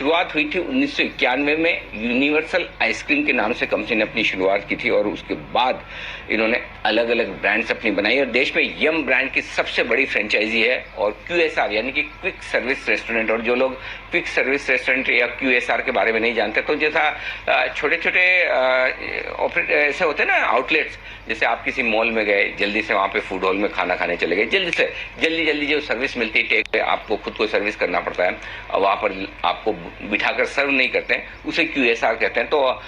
शुरुआत हुई थी 1991 में। यूनिवर्सल आइसक्रीम के नाम से कंपनी ने अपनी शुरुआत की थी और उसके बाद इन्होंने अलग अलग ब्रांड्स अपनी बनाई और देश में यम ब्रांड की सबसे बड़ी फ्रेंचाइजी है। और QSR यानी कि क्विक सर्विस रेस्टोरेंट, और जो लोग क्विक सर्विस रेस्टोरेंट या QSR के बारे में नहीं जानते, तो जैसा छोटे छोटे ऐसे होते हैं ना आउटलेट्स, जैसे आप किसी मॉल में गए, जल्दी से वहां पे फूड हॉल में खाना खाने चले गए, जल्दी जो सर्विस मिलती है, टेक आपको खुद को सर्विस करना पड़ता है, वहां पर आपको बिठाकर सर्व नहीं करते हैं, उसे QSR कहते हैं। तो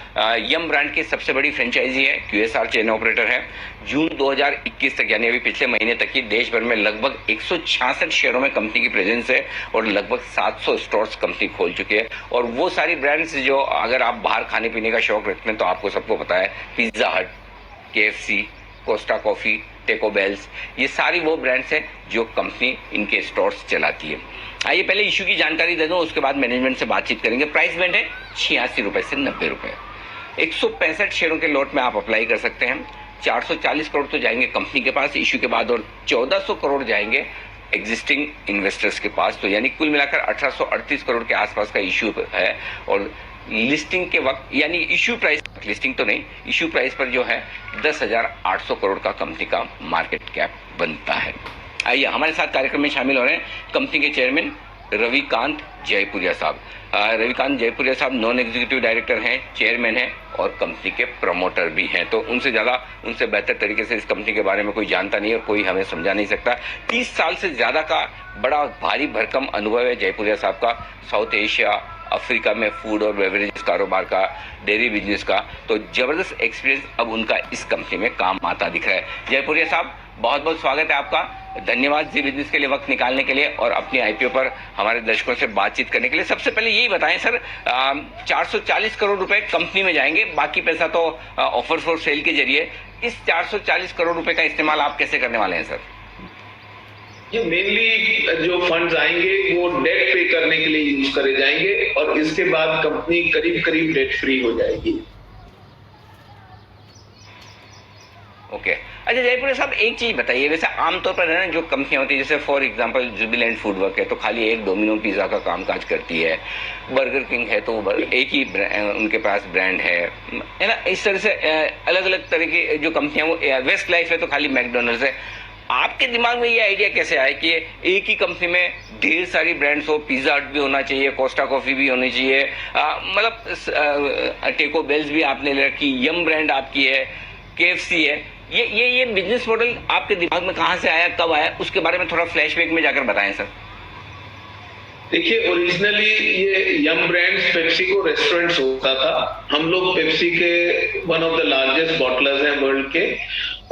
यम ब्रांड की सबसे बड़ी फ्रेंचाइजी है, QSR चेन ऑपरेटर है। जून 2021 तक यानी अभी पिछले महीने तक ही देश भर में लगभग 166 शहरों में कंपनी की प्रेजेंस है और लगभग 700 स्टोर्स कंपनी खोल चुकी है। और वो सारी ब्रांड्स जो अगर आप बाहर खाने पीने का शौक रखते हैं तो आपको सबको पता है, पिज्जा हट, KFC, कोस्टा कॉफी, टेको बेल्स, ये सारी वो ब्रांड्स हैं जो कंपनी इनके स्टोर्स चलाती है। आइए पहले इशू की जानकारी दे दूं, उसके बाद मैनेजमेंट से बातचीत करेंगे। प्राइस बैंड है 86 रुपए से 90 रुपए। 165 शेयरों के लॉट में आप अप्लाई कर सकते हैं। 440 करोड़ तो जाएंगे कंपनी के पास इशू के बाद और 1400 करोड़ जाएंगे एग्जिस्टिंग इन्वेस्टर्स के पास। तो यानी कुल मिलाकर 1838 करोड़ के आसपास का इशू है। और लिस्टिंग के वक्त यानी इशू प्राइस, लिस्टिंग तो नहीं, इशू प्राइस पर जो है 10,800 करोड़ का कंपनी का मार्केट कैप बनता है। आइए हमारे साथ कार्यक्रम में शामिल हो रहे हैं कंपनी के चेयरमैन रविकांत जयपुरिया साहब। रविकांत जयपुरिया साहब नॉन एग्जीक्यूटिव डायरेक्टर हैं, चेयरमैन हैं और कंपनी के प्रमोटर भी हैं। तो उनसे बेहतर तरीके से इस कंपनी के बारे में कोई जानता नहीं और कोई हमें समझा नहीं सकता। 30 साल से ज्यादा का बड़ा भारी भरकम अनुभव है जयपुरिया साहब का, साउथ एशिया, अफ्रीका में फूड और बेवरेजेस कारोबार का, डेयरी बिजनेस का। तो जबरदस्त एक्सपीरियंस अब उनका इस कंपनी में काम आता दिख रहा है। जयपुरिया साहब, बहुत बहुत स्वागत है आपका। धन्यवाद जी बिजनेस के लिए वक्त निकालने के लिए और अपनी IPO पर हमारे दर्शकों से बातचीत करने के लिए। सबसे पहले यही बताएं सर, 440 करोड़ रुपए कंपनी में जाएंगे, बाकी पैसा तो ऑफर फॉर सेल के जरिए। इस 440 करोड़ रुपए का इस्तेमाल आप कैसे करने वाले हैं सर? ये मेनली जो फंड्स आएंगे वो डेट पे करने के लिए यूज करे जाएंगे और इसके बाद कंपनी करीब करीब डेट फ्री हो जाएगी। ओके अच्छा जयपुर साहब, एक चीज बताइए, वैसे आमतौर पर है ना जो कंपनियां होती है, जैसे for example Jubilant food work है तो खाली एक डोमिनो पिज्जा का कामकाज करती है, बर्गर किंग है तो एक ही उनके पास ब्रांड है ना। इस तरह से अलग अलग तरह की जो कंपनियां, वो वेस्ट लाइफ है तो खाली मैकडोनल्ड्स है। आपके दिमाग में ये आइडिया कैसे आया कि एक ही कंपनी में ढेर सारी ब्रांड्स हो, पिज्जा हट भी होना चाहिए, कोस्टा कॉफी भी होनी चाहिए, मतलब टेको बेल्स भी आपने ले रखी, यम ब्रांड आपकी है, KFC है। ये बिजनेस मॉडल आपके दिमाग में कहां से आया, कब आया, उसके बारे में थोड़ा फ्लैशबैक में जाकर बताएं सर। देखिए, ओरिजिनली ये यम ब्रांड्स पेप्सिको रेस्टोरेंट्स होता था। हम लोग पेप्सी के one of the largest bottlers हैं वर्ल्ड के,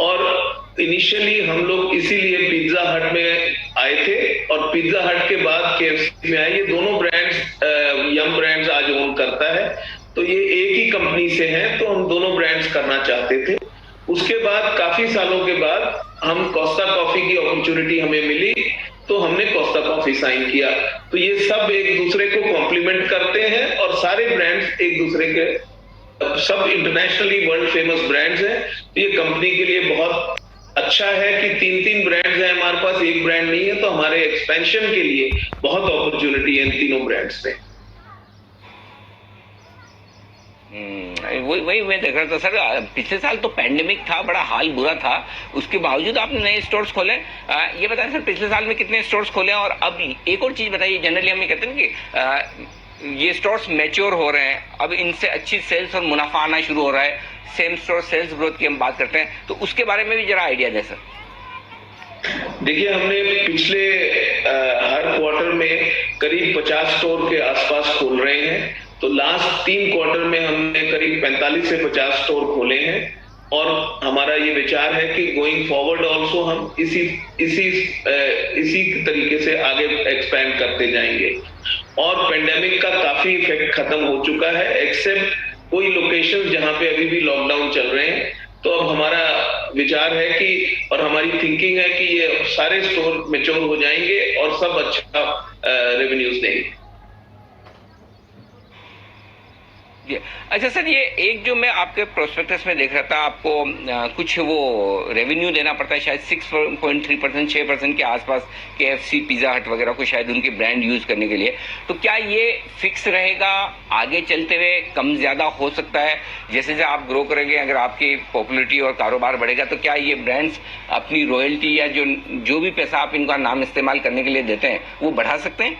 और इनिशियली हम लोग इसीलिए पिज्जा हट में आए थे और पिज्जा हट के बाद KFC में आए। ये दोनों ब्रांड्स यम ब्रांड्स आज ओन करता है, तो ये एक ही कंपनी से हैं, तो हम दोनों ब्रांड्स करना चाहते थे। उसके बाद काफी सालों के बाद हम कोस्टा कॉफी की अपॉर्चुनिटी हमें मिली तो हमने कोस्टा कॉफी साइन किया। तो ये सब एक दूसरे को कॉम्प्लीमेंट करते हैं और सारे ब्रांड्स एक दूसरे के सब इंटरनेशनली वर्ल्ड फेमस ब्रांड्स हैं। तो ये कंपनी के लिए बहुत अच्छा है कि 3 ब्रांड्स हैं हमारे पास, एक ब्रांड नहीं है, तो हमारे एक्सपेंशन के लिए बहुत अपॉर्चुनिटी है इन तीनों ब्रांड्स में। वही मैं देख रहा था सर, पिछले साल तो पैंडेमिक था, बड़ा हाल बुरा था, उसके बावजूद आपने नए स्टोर्स खोले। ये बताएं सर, पिछले साल में कितने स्टोर्स खोले और अब एक और चीज बताइए, जनरली हम ये कहते हैं कि ये स्टोर्स मैच्योर हो रहे हैं, अब इनसे अच्छी सेल्स और मुनाफा आना शुरू हो रहा है, सेम स्टोर सेल्स ग्रोथ की हम बात करते हैं, तो उसके बारे में भी जरा आइडिया दें सर। देखिए, हमने पिछले हर क्वार्टर में करीब 50 स्टोर के आसपास खोल रहे हैं। तो लास्ट 3 क्वार्टर में हमने करीब 45 से 50 स्टोर खोले हैं और हमारा ये विचार है कि गोइंग फॉरवर्ड ऑल्सो हम इसी तरीके से आगे एक्सपैंड करते जाएंगे। और पेंडेमिक का काफी इफेक्ट खत्म हो चुका है, एक्सेप्ट कोई लोकेशन जहां पे अभी भी लॉकडाउन चल रहे हैं। तो अब हमारा विचार है कि और हमारी थिंकिंग है कि ये सारे स्टोर मैच्योर हो जाएंगे और सब अच्छा रेवेन्यूज देंगे। जी। अच्छा सर, ये एक जो मैं आपके प्रोस्पेक्टस में देख रहा था, आपको कुछ वो रेवेन्यू देना पड़ता है शायद 6.3%, 6% के आसपास, KFC, पिज़्ज़ा हट वगैरह को शायद उनके ब्रांड यूज करने के लिए। तो क्या ये फिक्स रहेगा, आगे चलते हुए कम ज्यादा हो सकता है? जैसे जैसे आप ग्रो करेंगे, अगर आपकी पॉपुलरिटी और कारोबार बढ़ेगा, तो क्या ये ब्रांड्स अपनी रॉयल्टी या जो भी पैसा आप इनका नाम इस्तेमाल करने के लिए देते हैं वो बढ़ा सकते हैं?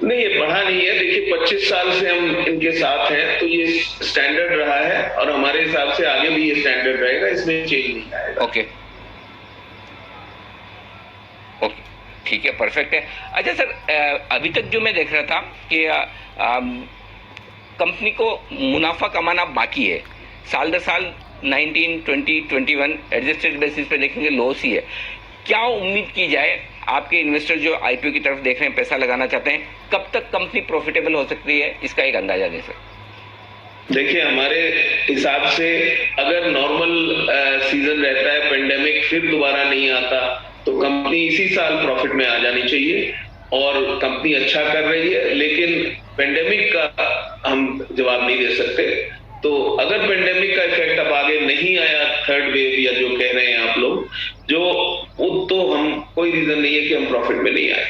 नहीं, ये बढ़ा नहीं है। देखिए 25 साल से हम इनके साथ हैं, तो ये स्टैंडर्ड रहा है और हमारे हिसाब से आगे भी ये स्टैंडर्ड रहेगा, इसमें चेंज नहीं आएगा। ओके ओके, ठीक है, परफेक्ट है। अच्छा सर, अभी तक जो मैं देख रहा था कि कंपनी को मुनाफा कमाना बाकी है, साल दर साल 19, 20, 21 एडजस्टेड बेसिस पे देखेंगे लॉस ही है। क्या उम्मीद की जाए, आपके इन्वेस्टर जो आईपीओ की तरफ देख रहे हैं, पैसा लगाना चाहते हैं, कब तक कंपनी प्रॉफिटेबल हो सकती है, इसका एक अंदाजा दें सर। देखिए हमारे हिसाब से अगर नॉर्मल सीजन रहता है, पेंडेमिक फिर दोबारा नहीं आता, तो कंपनी इसी साल प्रॉफिट में आ जानी चाहिए और कंपनी अच्छा कर रही है। लेकिन पेंडेमिक का हम जवाब नहीं दे सकते। तो अगर पेंडेमिक का इफेक्ट अब आगे नहीं आया, थर्ड वेव या जो कह रहे हैं आप लोग, तो हम कोई रीजन नहीं है कि हम प्रॉफिट में नहीं आए।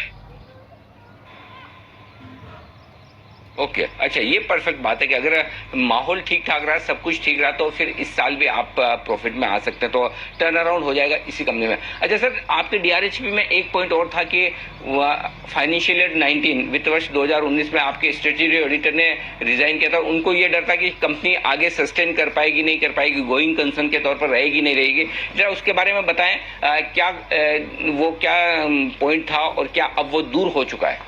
ओके, अच्छा, ये परफेक्ट बात है कि अगर माहौल ठीक ठाक रहा, सब कुछ ठीक रहा, तो फिर इस साल भी आप प्रॉफिट में आ सकते हैं, तो टर्न अराउंड हो जाएगा इसी कंपनी में। अच्छा सर, आपके DRHP में एक पॉइंट और था कि फाइनेंशियल ईयर 19 वित्त वर्ष 2019 में आपके स्ट्रेटेजी ऑडिटर ने रिजाइन किया था। उनको ये डर था कि कंपनी आगे सस्टेन कर पाएगी नहीं कर पाएगी, गोइंग कंसर्न के तौर पर रहेगी नहीं रहेगी। जरा उसके बारे में बताएं, क्या वो क्या पॉइंट था और क्या अब वो दूर हो चुका है?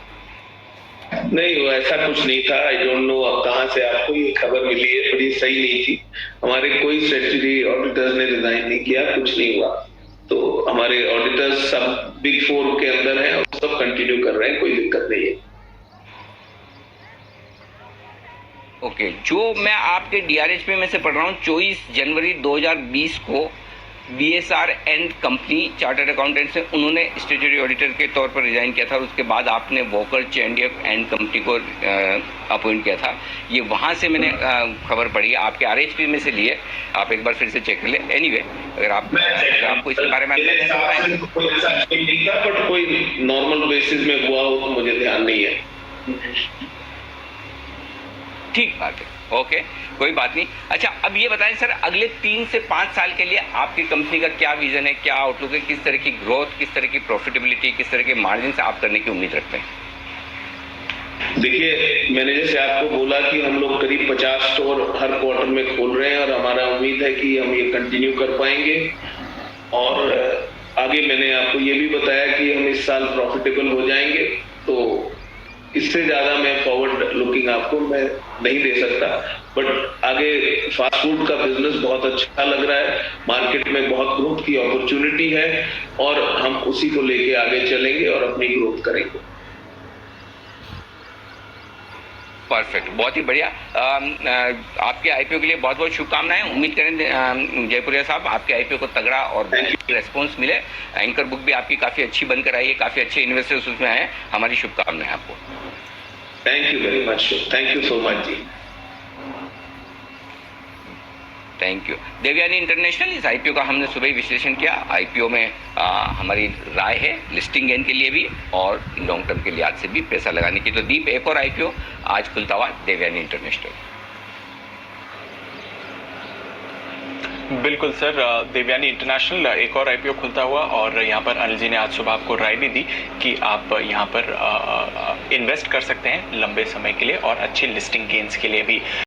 नहीं, वो ऐसा कुछ नहीं था। आई डोंट नो अब कहां से आपको ये खबर मिली है, बड़ी सही नहीं थी। हमारे कोई स्ट्रेटेजी ऑडिटर्स ने रिजाइन नहीं किया, कुछ नहीं हुआ। तो हमारे ऑडिटर्स सब बिग 4 के अंदर हैं और सब कंटिन्यू कर रहे हैं, कोई दिक्कत नहीं है। ओके, जो मैं आपके DRHP में से पढ़ रहा हूँ, 24 जनवरी 2020 को BSR and company chartered accountant से उन्होंने स्टेचुटरी ऑडिटर के तौर पर रिजाइन किया था और उसके बाद आपने वॉकर चैंडियफ एंड कंपनी को अपॉइंट किया था। ये वहाँ से मैंने खबर पढ़ी, आपके RHP में से लिए, आप एक बार फिर से चेक कर लें। एनीवे, अगर आपको इसके बारे में बट कोई नॉर्मल बेसिस में हुआ हो तो मुझे ध्यान नहीं है। ठीक बात है, ओके, कोई बात नहीं। अच्छा, अब ये बताएं सर, अगले 3 से 5 साल के लिए आपकी कंपनी का क्या विजन है, क्या आउटलुक है, किस तरह की ग्रोथ, किस तरह की प्रॉफिटेबिलिटी, किस तरह के मार्जिन से आप करने की उम्मीद रखते हैं? देखिए, मैंने जैसे आपको बोला कि हम लोग करीब 50 स्टोर हर क्वार्टर में खोल रहे हैं और हमारा उम्मीद है कि हम ये कंटिन्यू कर पाएंगे। और आगे मैंने आपको ये भी बताया कि हम इस साल प्रॉफिटेबल हो जाएंगे। तो इससे ज्यादा मैं फॉरवर्ड लुकिंग आपको मैं नहीं दे सकता। बट आगे फास्ट फूड का बिजनेस बहुत अच्छा लग रहा है, मार्केट में बहुत ग्रोथ की अपॉर्चुनिटी है और हम उसी को लेके आगे चलेंगे और अपनी ग्रोथ करेंगे। परफेक्ट, बहुत ही बढ़िया। आपके आईपीओ के लिए बहुत बहुत शुभकामनाएं। उम्मीद करें जयपुरिया साहब, आपके आईपीओ को तगड़ा और रेस्पॉन्स मिले। एंकर बुक भी आपकी काफी अच्छी बनकर आई है, काफी अच्छे इन्वेस्टर्स उसमें आए। हमारी शुभकामनाएं आपको। Thank you very much, thank you so much ji. Thank you. Devyani international, इस आईपीओ का हमने सुबह ही विश्लेषण किया। आईपीओ में हमारी राय है लिस्टिंग गेन के लिए भी और लॉन्ग टर्म के लिहाज से भी पैसा लगाने की। तो दीप, एक और आईपीओ आज खुलता हुआ देवयानी इंटरनेशनल। बिल्कुल सर, देवयानी इंटरनेशनल एक और आईपीओ खुलता हुआ और यहाँ पर अनिल जी ने आज सुबह आपको राय भी दी कि आप यहाँ पर इन्वेस्ट कर सकते हैं लंबे समय के लिए और अच्छी लिस्टिंग गेन्स के लिए भी।